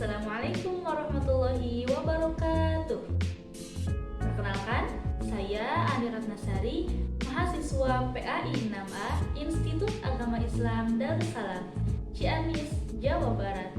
Assalamualaikum warahmatullahi wabarakatuh. Perkenalkan, saya Andi Ratnasari, mahasiswa PAI 6A Institut Agama Islam Darussalam, Ciamis, Jawa Barat.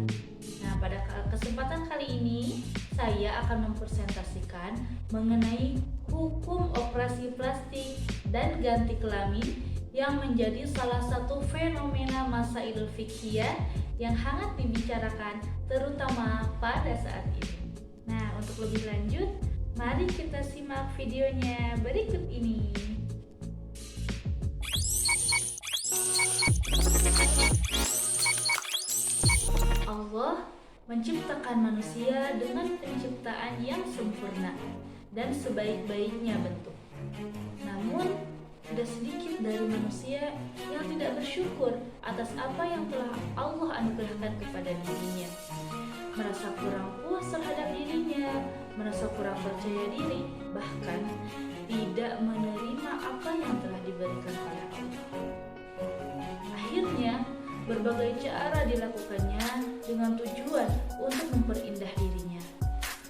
Nah, pada kesempatan kali ini saya akan mempresentasikan mengenai hukum operasi plastik dan ganti kelamin yang menjadi salah satu fenomena masa Idul Fiqhiyah yang hangat dibicarakan terutama pada saat ini. Nah, untuk lebih lanjut, mari kita simak videonya berikut ini. Allah menciptakan manusia dengan penciptaan yang sempurna dan sebaik-baiknya bentuk. Namun, tidak sedikit dari manusia yang tidak bersyukur atas apa yang telah Allah anugerahkan kepada dirinya. Merasa kurang puas terhadap dirinya, merasa kurang percaya diri, bahkan tidak menerima apa yang telah diberikan oleh Allah. Akhirnya, berbagai cara dilakukannya dengan tujuan untuk memperindah dirinya.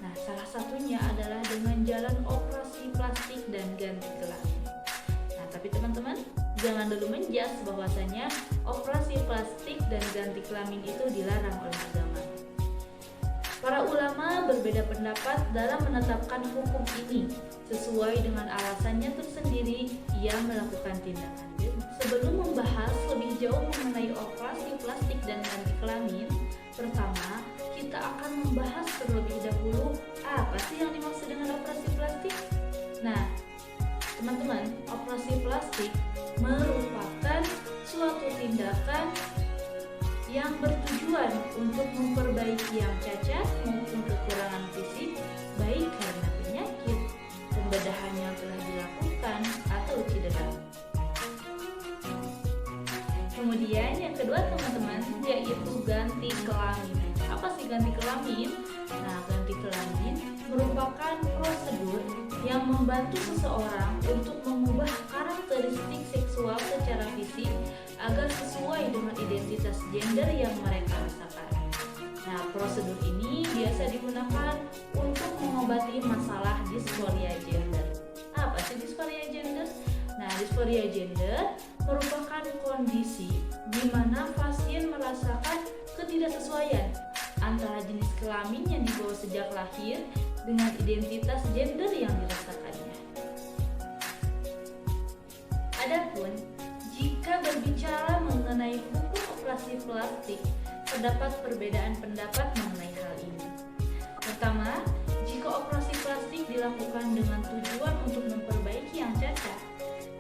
Nah, salah satunya adalah dengan jalan operasi plastik dan ganti kelamin. Tapi teman-teman, jangan dulu menjas bahwasanya operasi plastik dan ganti kelamin itu dilarang oleh agama. Para ulama berbeda pendapat dalam menetapkan hukum ini sesuai dengan alasannya tersendiri ia melakukan tindakan. Sebelum membahas lebih jauh mengenai operasi plastik dan ganti kelamin, pertama kita akan membahas terlebih dahulu apa sih yang dimaksud dengan operasi plastik. Nah, teman-teman, operasi plastik merupakan suatu tindakan yang bertujuan untuk memperbaiki yang cacat maupun kekurangan fisik, baik karena penyakit, pembedahan yang telah dilakukan, atau cedera. Kemudian yang kedua teman-teman, yaitu ganti kelamin. Apa sih ganti kelamin? Nah, ganti kelamin merupakan prosedur yang membantu seseorang untuk mengubah karakteristik seksual secara fisik agar sesuai dengan identitas gender yang mereka rasakan. Nah, prosedur ini biasa digunakan untuk mengobati masalah disforia gender. Apa sih disforia gender? Nah, disforia gender merupakan kondisi di mana pasien merasakan ketidaksesuaian antara jenis kelamin yang dibawa sejak lahir dengan identitas gender yang dirasakannya. Adapun, jika berbicara mengenai hukum operasi plastik, terdapat perbedaan pendapat mengenai hal ini. Pertama, jika operasi plastik dilakukan dengan tujuan untuk memperbaiki yang cacat,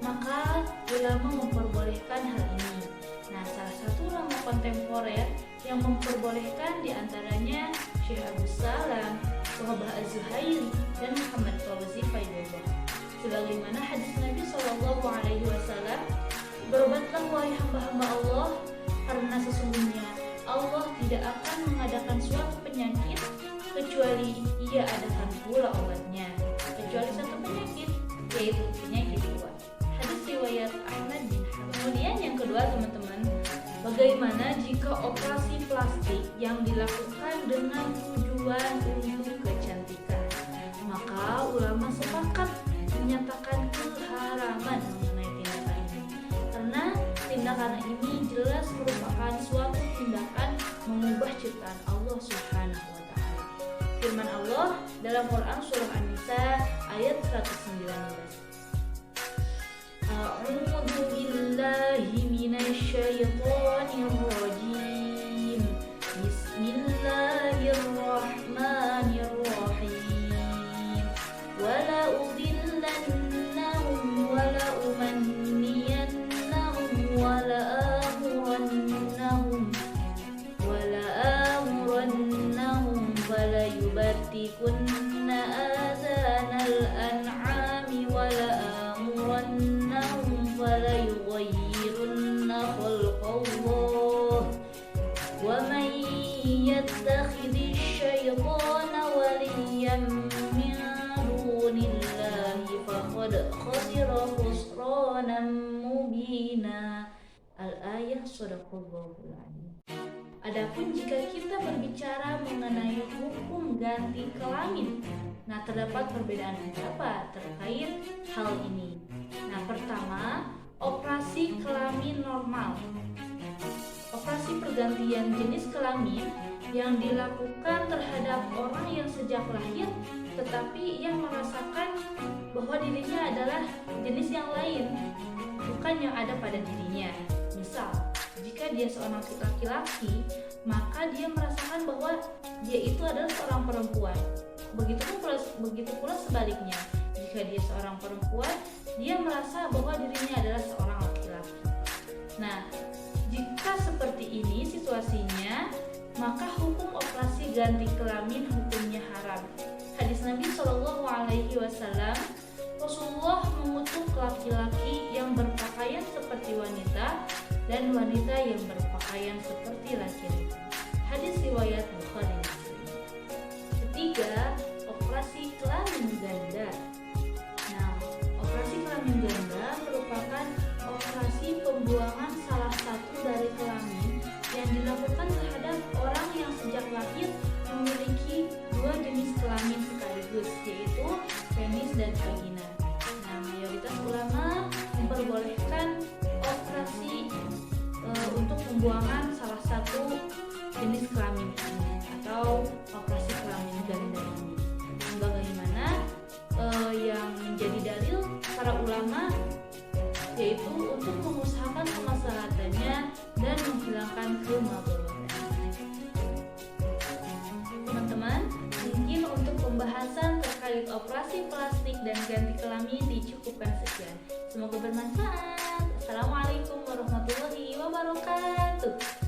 maka ulama memperbolehkan hal ini. Nah, salah satu ulama kontemporer yang memperbolehkan diantaranya Syekh Abu Salam, Wahbah Az-Zuhairi, dan Muhammad Fawzi Faidullah. Sebagaimana hadis Nabi SAW, berobatlah wahai hamba-hamba Allah, karena sesungguhnya Allah tidak akan mengadakan suatu penyakit kecuali Ia adakan pula obatnya, kecuali satu penyakit, yaitu penyakit jiwa. Hadis riwayat Ahmad bin Hanbal. Kemudian yang kedua teman-teman, bagaimana jika operasi plastik yang dilakukan dengan tujuan untuk kecantikan? Maka ulama sepakat menyatakan keharaman mengenai tindakan ini, karena tindakan ini jelas merupakan suatu tindakan mengubah ciptaan Allah Subhanahu wa Ta'ala. Firman Allah dalam Quran surah An-Nisa ayat 119. A'udzu billahi minasyaitonir rajim. Bismillahirrahmanirrahim. Wala udillannahum wala umanniyannahum wala amurannahum wala yubattikunna adhanal an'ami wala amurannahum wala yughayyirunna khalqallah wa man yattakhidhish syaitana waliyyan min dunillahi faqad khasira khusranan mubina. Al-ayah Shadaqallahul Adzim. Adapun jika kita berbicara mengenai hukum ganti kelamin, nah terdapat perbedaan pendapat terkait hal ini. Nah, pertama, operasi kelamin normal. Operasi pergantian jenis kelamin yang dilakukan terhadap orang yang sejak lahir tetapi yang merasakan bahwa dirinya adalah jenis yang lain, bukan yang ada pada dirinya. Misal, jika dia seorang laki-laki, maka dia merasakan bahwa dia itu adalah seorang perempuan. Begitu pula sebaliknya, jika dia seorang perempuan, dia merasa bahwa dirinya adalah seorang laki-laki. Nah, jika seperti ini situasinya, maka hukum operasi ganti kelamin hukumnya haram. Hadis Nabi Shallallahu Alaihi Wasallam, Rasulullah mengutuk laki-laki yang berpakaian seperti wanita dan wanita yang berpakaian seperti laki-laki. Hadis riwayat Bukhari. Ketiga, operasi kelamin ganda. Nah, operasi kelamin ganda merupakan operasi pembuangan salah satu dari kelamin yang dilakukan terhadap orang yang sejak lahir memiliki dua jenis kelamin sekaligus, yaitu penis dan vagina. Nah, mayoritas ulama memperbolehkan operasi untuk pembuangan salah satu jenis kelamin ini atau operasi kelamin ganda ini. Bagaimana yang menjadi dalil para ulama, yaitu untuk mengusahakan kemaslahatannya dan menghilangkan kemadaratan. Teman-teman, mungkin untuk pembahasan terkait operasi plastik dan ganti kelamin dicukupkan sekian. Semoga bermanfaat. Assalamualaikum warahmatullahi wabarakatuh.